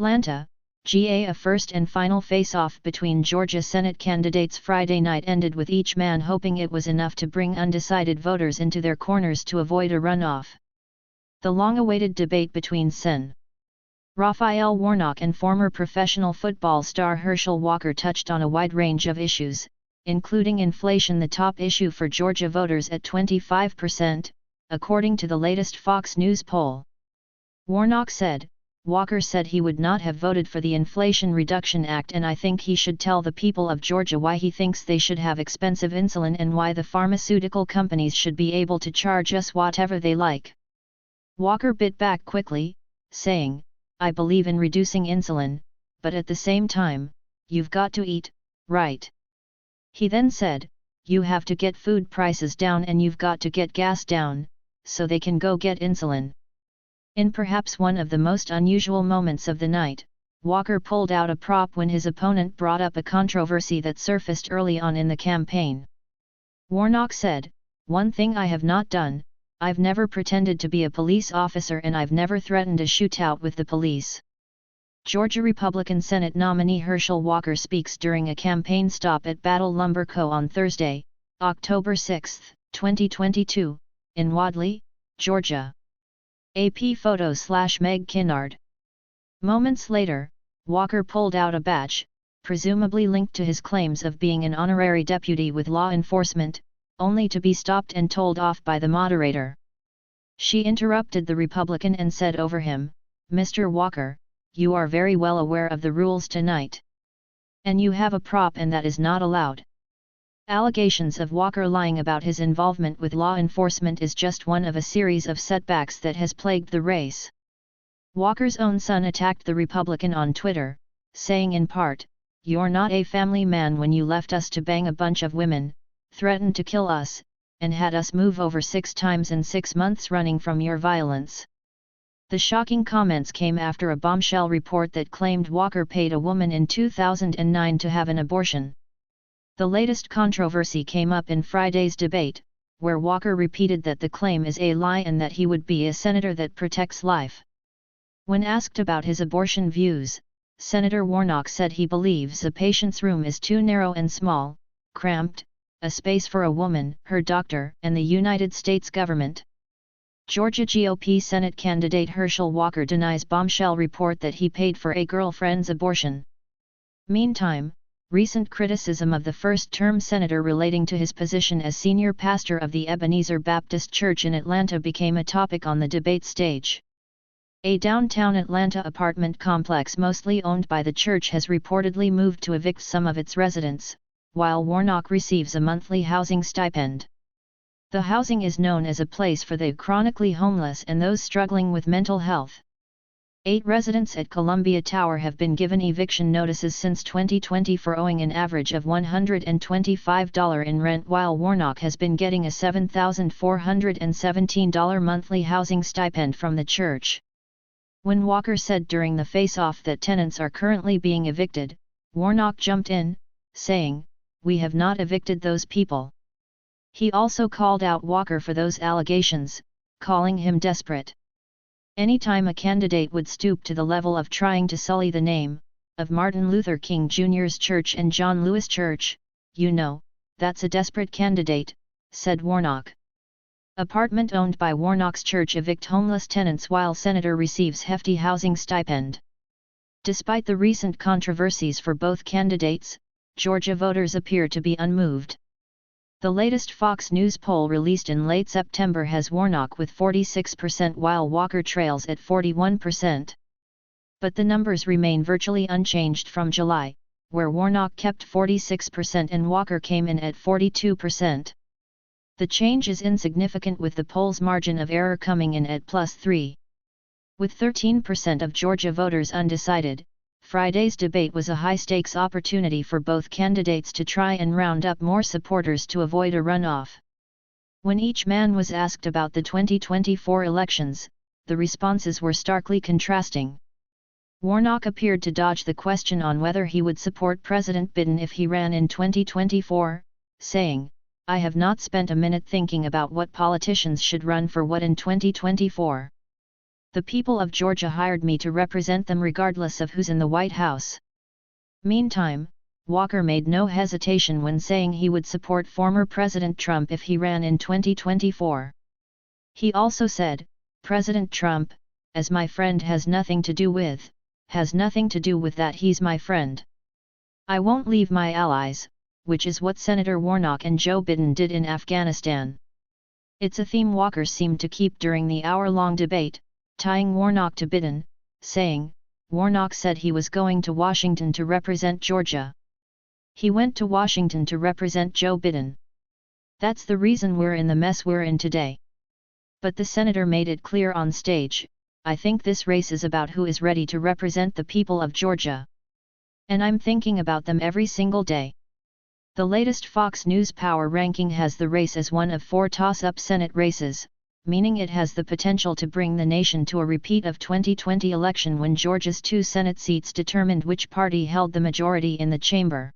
Atlanta, GA. A first and final face-off between Georgia Senate candidates Friday night ended with each man hoping it was enough to bring undecided voters into their corners to avoid a runoff. The long-awaited debate between Sen. Raphael Warnock and former professional football star Herschel Walker touched on a wide range of issues, including inflation, the top issue for Georgia voters at 25%, according to the latest Fox News poll. Warnock said, "Walker said he would not have voted for the Inflation Reduction Act, and I think he should tell the people of Georgia why he thinks they should have expensive insulin and why the pharmaceutical companies should be able to charge us whatever they like." Walker bit back quickly, saying, "I believe in reducing insulin, but at the same time, you've got to eat, right?" He then said, "You have to get food prices down and you've got to get gas down, so they can go get insulin." In perhaps one of the most unusual moments of the night, Walker pulled out a prop when his opponent brought up a controversy that surfaced early on in the campaign. Warnock said, "One thing I have not done, I've never pretended to be a police officer and I've never threatened a shootout with the police." Georgia Republican Senate nominee Herschel Walker speaks during a campaign stop at Battle Lumber Co. on Thursday, October 6, 2022, in Wadley, Georgia. AP photo/Meg Kinnard. Moments later, Walker pulled out a badge, presumably linked to his claims of being an honorary deputy with law enforcement, only to be stopped and told off by the moderator. She interrupted the Republican and said over him, "Mr. Walker, you are very well aware of the rules tonight. And you have a prop and that is not allowed." Allegations of Walker lying about his involvement with law enforcement is just one of a series of setbacks that has plagued the race. Walker's own son attacked the Republican on Twitter, saying in part, "You're not a family man when you left us to bang a bunch of women, threatened to kill us, and had us move over 6 times in 6 months running from your violence." The shocking comments came after a bombshell report that claimed Walker paid a woman in 2009 to have an abortion. The latest controversy came up in Friday's debate, where Walker repeated that the claim is a lie and that he would be a senator that protects life. When asked about his abortion views, Senator Warnock said he believes a patient's room is too narrow and small, cramped, a space for a woman, her doctor, and the United States government. Georgia GOP Senate candidate Herschel Walker denies bombshell report that he paid for a girlfriend's abortion. Meantime, recent criticism of the first-term senator relating to his position as senior pastor of the Ebenezer Baptist Church in Atlanta became a topic on the debate stage. A downtown Atlanta apartment complex mostly owned by the church has reportedly moved to evict some of its residents, while Warnock receives a monthly housing stipend. The housing is known as a place for the chronically homeless and those struggling with mental health. 8 residents at Columbia Tower have been given eviction notices since 2020 for owing an average of $125 in rent, while Warnock has been getting a $7,417 monthly housing stipend from the church. When Walker said during the face-off that tenants are currently being evicted, Warnock jumped in, saying, "We have not evicted those people." He also called out Walker for those allegations, calling him desperate. Anytime a candidate would stoop to the level of trying to sully the name of Martin Luther King Jr.'s church and John Lewis Church, you know, that's a desperate candidate, said Warnock. Apartment owned by Warnock's church evict homeless tenants while senator receives hefty housing stipend. Despite the recent controversies for both candidates, Georgia voters appear to be unmoved. The latest Fox News poll released in late September has Warnock with 46% while Walker trails at 41%. But the numbers remain virtually unchanged from July, where Warnock kept 46% and Walker came in at 42%. The change is insignificant, with the poll's margin of error coming in at +3. With 13% of Georgia voters undecided, Friday's debate was a high-stakes opportunity for both candidates to try and round up more supporters to avoid a runoff. When each man was asked about the 2024 elections, the responses were starkly contrasting. Warnock appeared to dodge the question on whether he would support President Biden if he ran in 2024, saying, "I have not spent a minute thinking about what politicians should run for what in 2024. The people of Georgia hired me to represent them regardless of who's in the White House. Meantime, Walker made no hesitation when saying he would support former President Trump if he ran in 2024. He also said, "President Trump, as my friend has nothing to do with that he's my friend. I won't leave my allies," which is what Senator Warnock and Joe Biden did in Afghanistan. It's a theme Walker seemed to keep during the hour-long debate, tying Warnock to Biden, saying, Warnock said he was going to Washington to represent Georgia. He went to Washington to represent Joe Biden. That's the reason we're in the mess we're in today. But the senator made it clear on stage, "I think this race is about who is ready to represent the people of Georgia. And I'm thinking about them every single day." The latest Fox News Power ranking has the race as one of 4 toss-up Senate races, meaning it has the potential to bring the nation to a repeat of 2020 election when Georgia's 2 Senate seats determined which party held the majority in the chamber.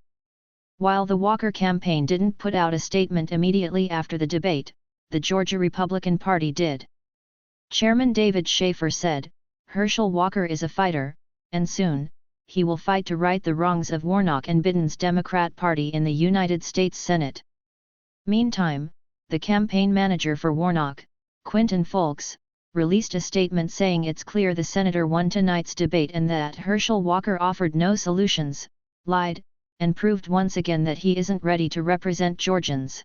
While the Walker campaign didn't put out a statement immediately after the debate, the Georgia Republican Party did. Chairman David Schaefer said, "Herschel Walker is a fighter, and soon, he will fight to right the wrongs of Warnock and Biden's Democrat Party in the United States Senate." Meantime, the campaign manager for Warnock, Quinton Folks, released a statement saying it's clear the senator won tonight's debate and that Herschel Walker offered no solutions, lied, and proved once again that he isn't ready to represent Georgians.